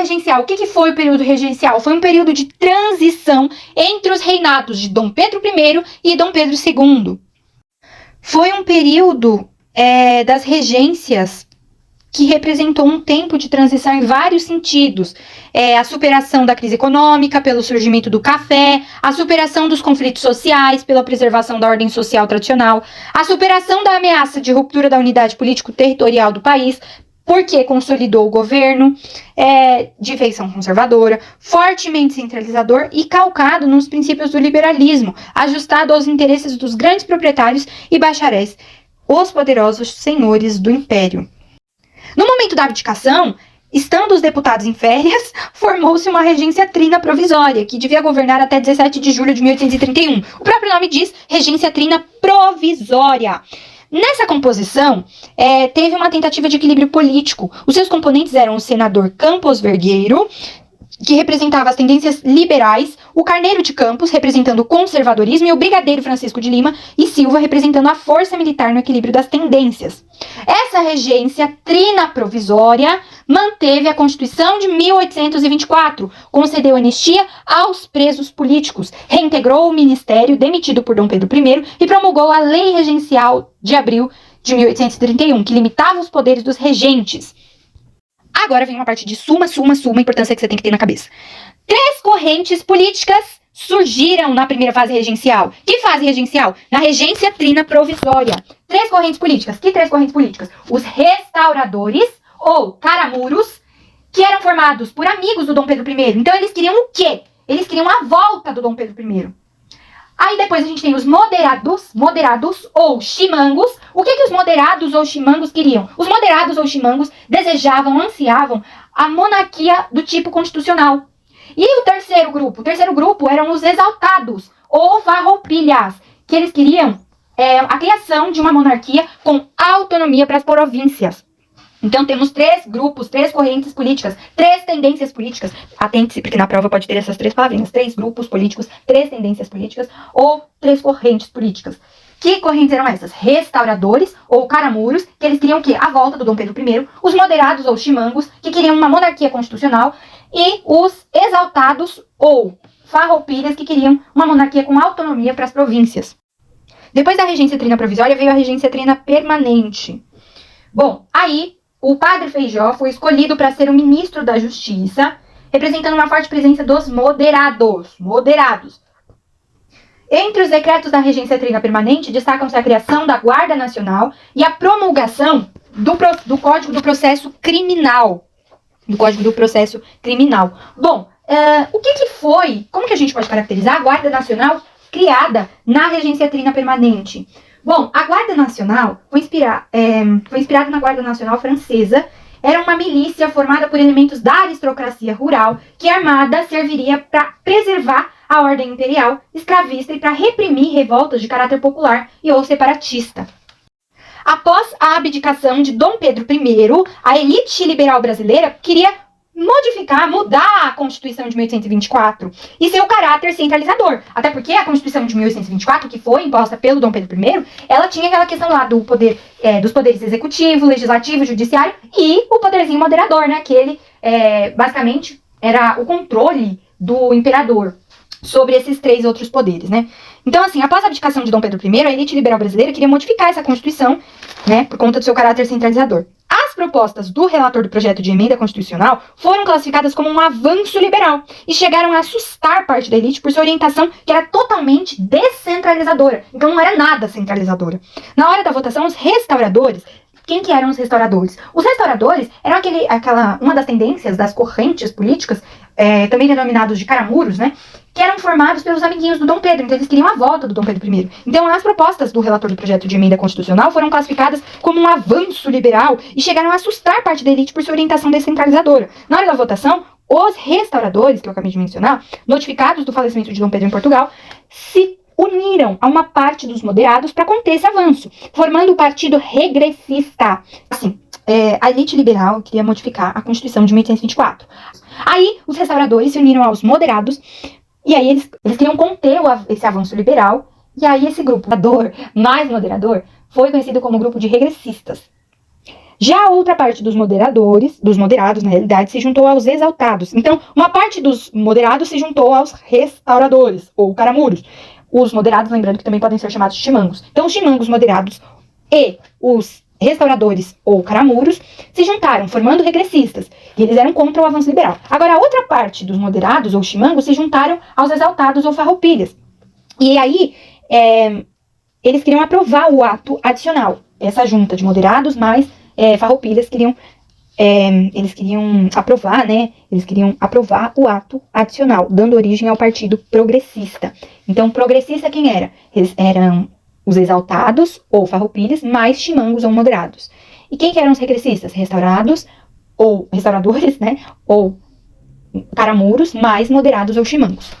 regencial. O que foi o período regencial? Foi um período de transição entre os reinados de Dom Pedro I e Dom Pedro II. Foi um período das regências que representou um tempo de transição em vários sentidos. A superação da crise econômica pelo surgimento do café, a superação dos conflitos sociais pela preservação da ordem social tradicional, a superação da ameaça de ruptura da unidade político-territorial do país, porque consolidou o governo de feição conservadora, fortemente centralizador e calcado nos princípios do liberalismo, ajustado aos interesses dos grandes proprietários e bacharéis, os poderosos senhores do império. No momento da abdicação, estando os deputados em férias, formou-se uma regência trina provisória, que devia governar até 17 de julho de 1831. O próprio nome diz regência trina provisória. Nessa composição, teve uma tentativa de equilíbrio político. Os seus componentes eram o senador Campos Vergueiro, que representava as tendências liberais, o Carneiro de Campos, representando o conservadorismo, e o brigadeiro Francisco de Lima e Silva, representando a força militar no equilíbrio das tendências. Essa regência trina provisória manteve a Constituição de 1824, concedeu anistia aos presos políticos, reintegrou o ministério demitido por Dom Pedro I e promulgou a Lei Regencial de abril de 1831, que limitava os poderes dos regentes. Agora vem uma parte de suma importância que você tem que ter na cabeça. 3 correntes políticas surgiram na primeira fase regencial. Que fase regencial? Na regência trina provisória. 3 correntes políticas. Que 3 correntes políticas? Os restauradores, ou caramuros, que eram formados por amigos do Dom Pedro I. Então eles queriam o quê? Eles queriam a volta do Dom Pedro I. Aí depois a gente tem os moderados ou chimangos. O que os moderados ou chimangos queriam? Os moderados ou chimangos desejavam, ansiavam a monarquia do tipo constitucional. E o terceiro grupo? O terceiro grupo eram os exaltados ou farroupilhas, que eles queriam a criação de uma monarquia com autonomia para as províncias. Então temos 3 grupos, 3 correntes políticas, 3 tendências políticas. Atente-se, porque na prova pode ter essas 3 palavrinhas. 3 grupos políticos, 3 tendências políticas ou 3 correntes políticas. Que correntes eram essas? Restauradores ou caramuros, que eles queriam o quê? A volta do Dom Pedro I. Os moderados ou chimangos, que queriam uma monarquia constitucional. E os exaltados ou farroupilhas, que queriam uma monarquia com autonomia para as províncias. Depois da regência trina provisória veio a regência trina permanente. Bom, aí o padre Feijó foi escolhido para ser o ministro da Justiça, representando uma forte presença dos moderados. Entre os decretos da regência trina permanente, destacam-se a criação da Guarda Nacional e a promulgação do Código do Processo Criminal. Bom, o que foi, como que a gente pode caracterizar a Guarda Nacional criada na regência trina permanente? Bom, a Guarda Nacional foi inspirada na Guarda Nacional francesa. Era uma milícia formada por elementos da aristocracia rural, que armada serviria para preservar a ordem imperial escravista e para reprimir revoltas de caráter popular e ou separatista. Após a abdicação de Dom Pedro I, a elite liberal brasileira queria mudar a Constituição de 1824 e seu caráter centralizador. Até porque a Constituição de 1824, que foi imposta pelo Dom Pedro I, ela tinha aquela questão lá do poder, dos poderes executivo, legislativo, judiciário e o poderzinho moderador, né? Que ele, basicamente, era o controle do imperador sobre esses 3 outros poderes, né? Então, assim, após a abdicação de Dom Pedro I, a elite liberal brasileira queria modificar essa Constituição, né, por conta do seu caráter centralizador. As propostas do relator do projeto de emenda constitucional foram classificadas como um avanço liberal e chegaram a assustar parte da elite por sua orientação, que era totalmente descentralizadora. Então não era nada centralizadora. Na hora da votação, os restauradores... Quem que eram os restauradores? Os restauradores eram uma das tendências das correntes políticas, também denominados de caramuros, né? Que eram formados pelos amiguinhos do Dom Pedro, então eles queriam a volta do Dom Pedro I. Então as propostas do relator do projeto de emenda constitucional foram classificadas como um avanço liberal e chegaram a assustar parte da elite por sua orientação descentralizadora. Na hora da votação, os restauradores, que eu acabei de mencionar, notificados do falecimento de Dom Pedro em Portugal, se uniram a uma parte dos moderados para conter esse avanço, formando o Partido Regressista. Assim, a elite liberal queria modificar a Constituição de 1824. Aí, os restauradores se uniram aos moderados, e aí eles queriam conter esse avanço liberal, e aí esse grupo mais moderador foi conhecido como grupo de regressistas. Já a outra parte dos moderados, na realidade, se juntou aos exaltados. Então, uma parte dos moderados se juntou aos restauradores, ou caramuros. Os moderados, lembrando que também podem ser chamados chimangos. Então, os chimangos moderados e os restauradores, ou caramuros, se juntaram, formando regressistas. E eles eram contra o avanço liberal. Agora, a outra parte dos moderados, ou chimangos, se juntaram aos exaltados, ou farroupilhas. E aí, eles queriam aprovar o ato adicional. Essa junta de moderados mais farroupilhas eles queriam aprovar, né? Eles queriam aprovar o ato adicional, dando origem ao Partido Progressista. Então, progressista quem era? Eles eram os exaltados, ou farroupilhas, mais chimangos ou moderados. E quem que eram os regressistas? Restauradores, né? Ou caramuros, mais moderados ou chimangos.